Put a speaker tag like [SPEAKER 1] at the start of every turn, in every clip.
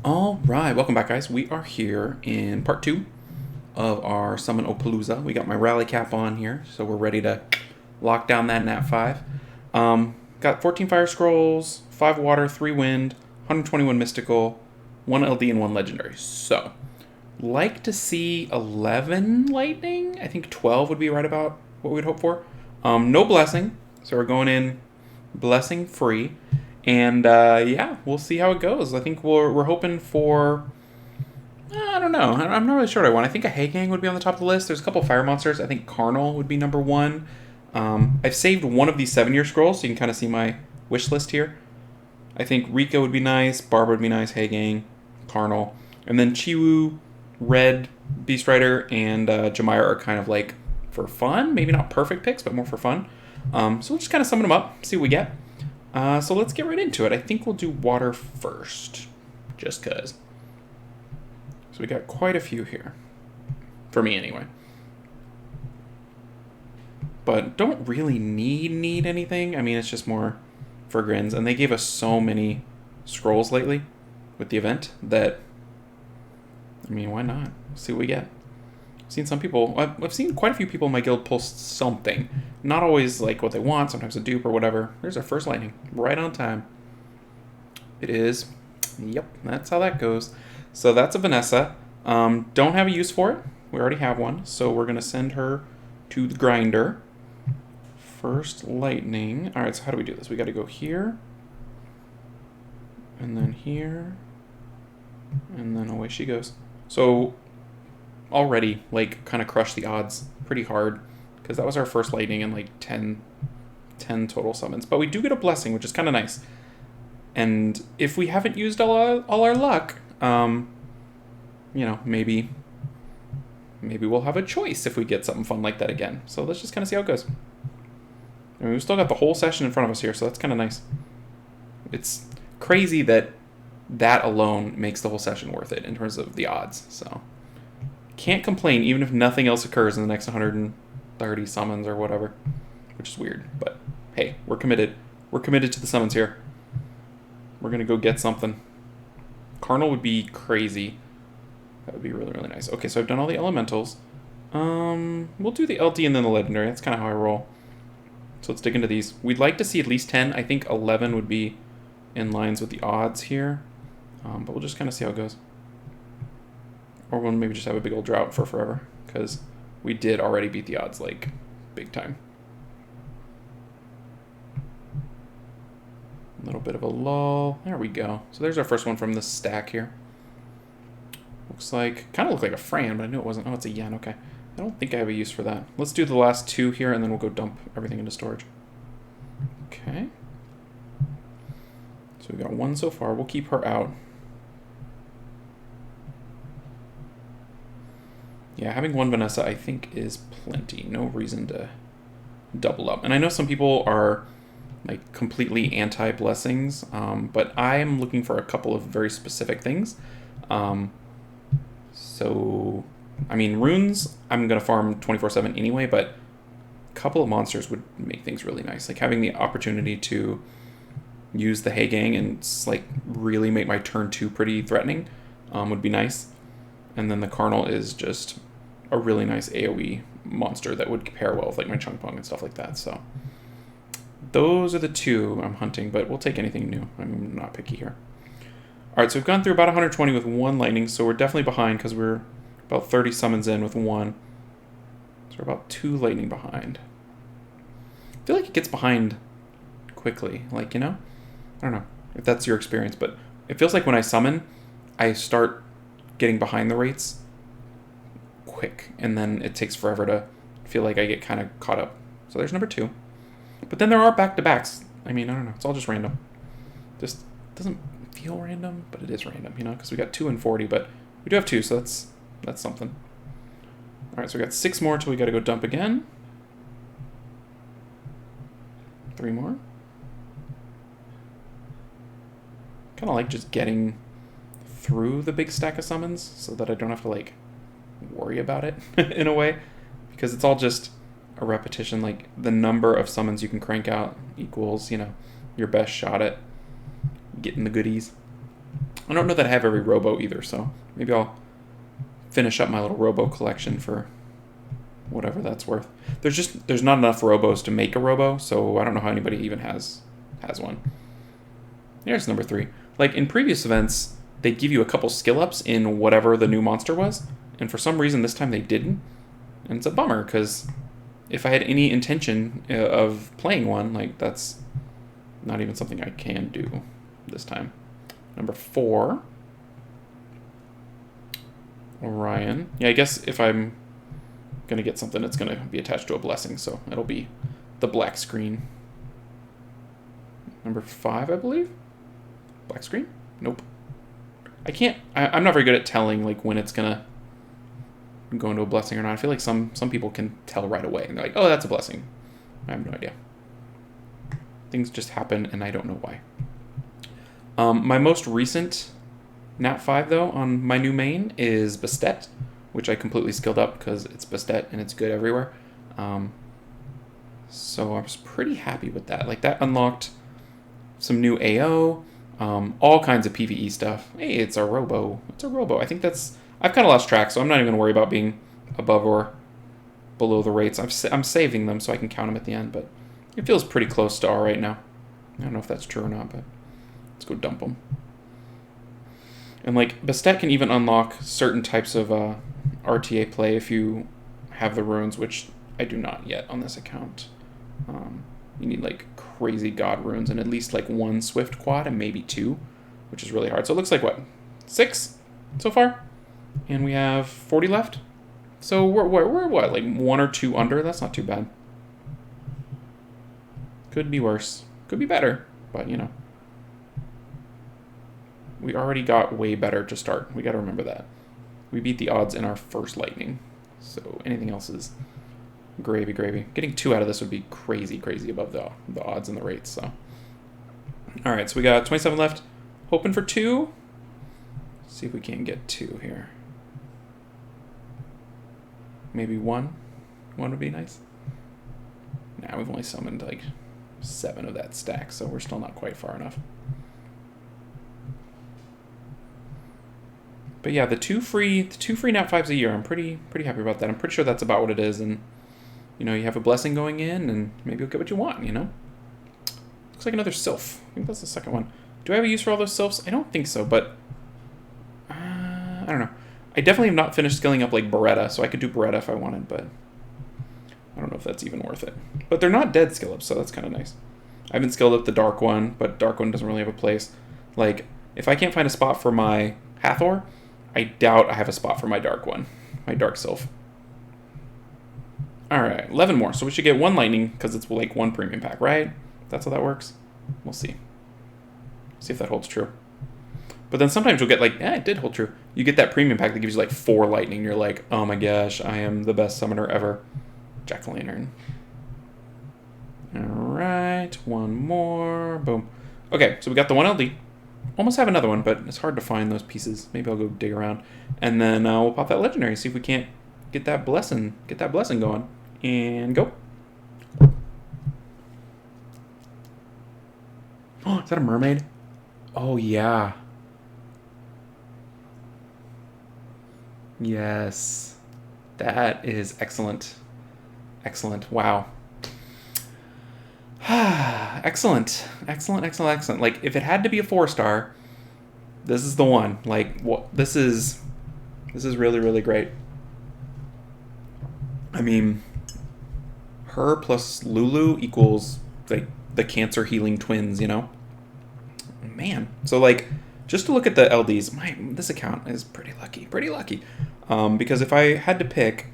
[SPEAKER 1] All right, welcome back, guys. We are here in part 2 of our Summon Opalooza. We got my rally cap on here, so we're ready to lock down that Nat 5. Got 14 Fire Scrolls, 5 Water, 3 Wind, 121 Mystical, 1 LD, and 1 Legendary. So, like to see 11 Lightning. I think 12 would be right about what we'd hope for. No Blessing, so we're going in Blessing free. And yeah, we'll see how it goes. I think we're hoping for. I don't know. I'm not really sure what I want. I think a Haygang would be on the top of the list. There's a couple fire monsters. I think Carnal would be number 1. I've saved one of these 7-year scrolls, so you can kind of see my wish list here. I think Rika would be nice. Barbara would be nice. Haygang, Carnal, and then Chiwu, Red, Beast Rider, and Jamire are kind of like for fun. Maybe not perfect picks, but more for fun. So we'll just kind of summon them up, see what we get. So let's get right into it. I think we'll do water first, just cause. So we got quite a few here, for me anyway. But don't really need anything. I mean, it's just more for grins. And they gave us so many scrolls lately with the event that, I mean, why not? See what we get. I've seen some people, I've seen quite a few people in my guild post something. Not always like what they want, sometimes a dupe or whatever. There's our first lightning, right on time. It is. Yep, that's how that goes. So that's a Vanessa. Don't have a use for it. We already have one, so we're going to send her to the grinder. First lightning. All right, so how do we do this? We got to go here, and then here, and then away she goes. So already, like, kind of crushed the odds pretty hard, because that was our first lightning in like 10 total summons. But we do get a blessing, which is kind of nice. And if we haven't used all our luck, you know, maybe we'll have a choice if we get something fun like that again. So let's just kind of see how it goes. I mean, we've still got the whole session in front of us here, so that's kind of nice. It's crazy that alone makes the whole session worth it in terms of the odds, so can't complain even if nothing else occurs in the next 130 summons or whatever, which is weird, but hey, we're committed. We're committed to the summons here. We're gonna go get something. Carnal would be crazy. That would be really, really nice. Okay, so I've done all the elementals. We'll do the LD and then the legendary. That's kind of how I roll. So let's dig into these. We'd like to see at least 10. I think 11 would be in lines with the odds here, but we'll just kind of see how it goes. Or we'll maybe just have a big old drought for forever, because we did already beat the odds, like, big time. A little bit of a lull. There we go. So there's our first one from this stack here. Looks like, kind of looked like a Fran, but I knew it wasn't. Oh, it's a Yen, okay. I don't think I have a use for that. Let's do the last 2 here, and then we'll go dump everything into storage. Okay. So we got 1 so far. We'll keep her out. Yeah, having 1 Vanessa, I think, is plenty. No reason to double up. And I know some people are, like, completely anti-blessings, but I am looking for a couple of very specific things. So, I mean, runes, I'm going to farm 24/7 anyway, but a couple of monsters would make things really nice. Like, having the opportunity to use the Haygang and, like, really make my turn 2 pretty threatening would be nice. And then the Carnal is just a really nice AoE monster that would pair well with like my Chunk Pong and stuff like that. So those are the 2 I'm hunting, but we'll take anything new. I'm not picky here. All right, so we've gone through about 120 with 1 lightning, so we're definitely behind because we're about 30 summons in with 1. So we're about 2 lightning behind. I feel like it gets behind quickly, like, you know? I don't know if that's your experience, but it feels like when I summon, I start getting behind the rates quick, and then it takes forever to feel like I get kind of caught up. So there's number 2. But then there are back-to-backs. I mean, I don't know. It's all just random. Just doesn't feel random, but it is random, you know, because we got 2 and 40, but we do have 2, so that's something. All right, so we got 6 more till we got to go dump again. 3 more. Kind of like just getting through the big stack of summons so that I don't have to, like, worry about it in a way, because it's all just a repetition. Like, the number of summons you can crank out equals, you know, your best shot at getting the goodies. I don't know that I have every Robo either, so maybe I'll finish up my little Robo collection for whatever that's worth. There's not enough Robos to make a Robo, so I don't know how anybody even has one. Here's number 3. Like, in previous events, they'd give you a couple skill ups in whatever the new monster was, and for some reason this time they didn't. And it's a bummer, because if I had any intention of playing one, like, that's not even something I can do this time. Number 4. Orion. Yeah, I guess if I'm going to get something, it's going to be attached to a blessing, so it'll be the black screen. Number 5, I believe? Black screen? Nope. I'm not very good at telling, like, when it's going to go into a blessing or not. I feel like some people can tell right away, and they're like, oh, that's a blessing. I have no idea. Things just happen, and I don't know why. My most recent Nat 5, though, on my new main is Bastet, which I completely skilled up because it's Bastet and it's good everywhere. So I was pretty happy with that. Like, that unlocked some new AO, all kinds of PvE stuff. Hey, it's a Robo. It's a Robo. I think I've kind of lost track, so I'm not even going to worry about being above or below the rates. I'm saving them so I can count them at the end, but it feels pretty close to R right now. I don't know if that's true or not, but let's go dump them. And, like, Bastet can even unlock certain types of RTA play if you have the runes, which I do not yet on this account. You need, like, crazy god runes and at least, like, 1 swift quad and maybe 2, which is really hard. So it looks like, what, 6 so far? And we have 40 left? So we're what, like 1 or 2 under? That's not too bad. Could be worse. Could be better, but, you know. We already got way better to start. We got to remember that. We beat the odds in our first lightning. So anything else is gravy, gravy. Getting 2 out of this would be crazy, crazy above the odds and the rates. So, all right, so we got 27 left. Hoping for 2. Let's see if we can get 2 here. Maybe 1. 1 would be nice. Nah, we've only summoned like 7 of that stack, so we're still not quite far enough. But yeah, the two free Nat 5s a year, I'm pretty happy about that. I'm pretty sure that's about what it is, and you know, you have a blessing going in, and maybe you'll get what you want, you know? Looks like another sylph. I think that's the second one. Do I have a use for all those sylphs? I don't think so, but I don't know. I definitely have not finished skilling up like Beretta, so I could do Beretta if I wanted, but I don't know if that's even worth it. But they're not dead skill ups, so that's kind of nice. I haven't skilled up the Dark one, but Dark one doesn't really have a place. Like, if I can't find a spot for my Hathor, I doubt I have a spot for my Dark one, my Dark Sylph. Alright, 11 more, so we should get 1 lightning, because it's like 1 premium pack, right? That's how that works? We'll see. See if that holds true. But then sometimes you'll get like, it did hold true. You get that premium pack that gives you like 4 lightning, and you're like, oh my gosh, I am the best summoner ever. Jack-o'-lantern. Alright, 1 more, boom. Okay, so we got the 1 LD. Almost have another one, but it's hard to find those pieces. Maybe I'll go dig around. And then we'll pop that legendary, see if we can't get that blessing going. And go. Oh, is that a mermaid? Oh, yeah. Yes. That is excellent. Excellent. Wow. Excellent. Like, if it had to be a 4-star, this is the one. Like, what? This is really, really great. I mean, her plus Lulu equals like the cancer healing twins, you know? Man. So like, just to look at the LDs, this account is pretty lucky. Because if I had to pick,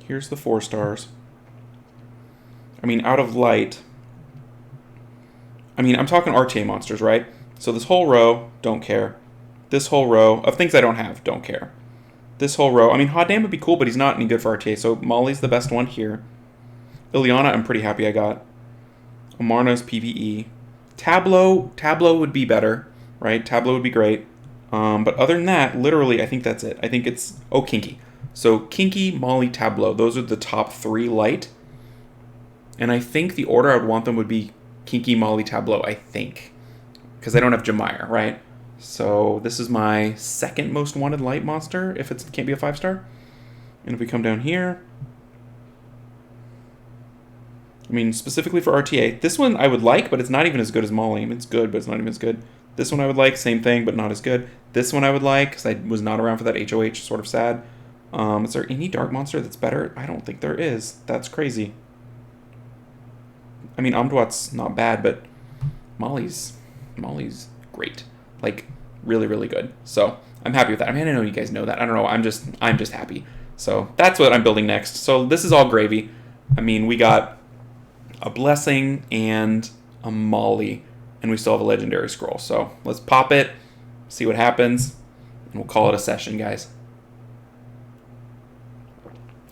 [SPEAKER 1] here's the 4 stars. I mean, out of light, I mean, I'm talking RTA monsters, right? So this whole row, don't care. This whole row of things I don't have, don't care. This whole row, I mean, Hot Damn would be cool, but he's not any good for RTA, so Molly's the best one here. Ileana, I'm pretty happy I got. Amarna's PvE. Tableau would be better, right? Tableau would be great. But other than that, literally, I think that's it. I think it's, Kinky. So Kinky, Molly, Tableau, those are the top 3 light. And I think the order I would want them would be Kinky, Molly, Tableau, I think. Because I don't have Jemire, right? So this is my second most wanted light monster if it can't be a 5-star. And if we come down here, I mean, specifically for RTA, this one I would like, but it's not even as good as Molly. It's good, but it's not even as good. This one I would like, same thing, but not as good. This one I would like, because I was not around for that HOH, sort of sad. Is there any dark monster that's better? I don't think there is. That's crazy. I mean, Amdwat's not bad, but Molly's great. Like, really, really good. So, I'm happy with that. I mean, I know you guys know that. I don't know. I'm just happy. So, that's what I'm building next. So, this is all gravy. I mean, we got a blessing and a Molly, and we still have a legendary scroll. So, let's pop it, see what happens, and we'll call it a session, guys.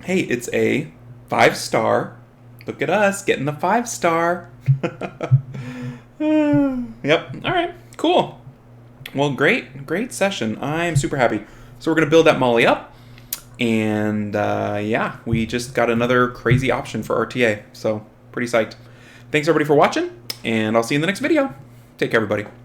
[SPEAKER 1] Hey, it's a 5-star. Look at us getting the 5-star. Yep. All right. Cool. Well, great session. I'm super happy. So we're going to build that Molly up. And yeah, we just got another crazy option for RTA. So pretty psyched. Thanks everybody for watching. And I'll see you in the next video. Take care, everybody.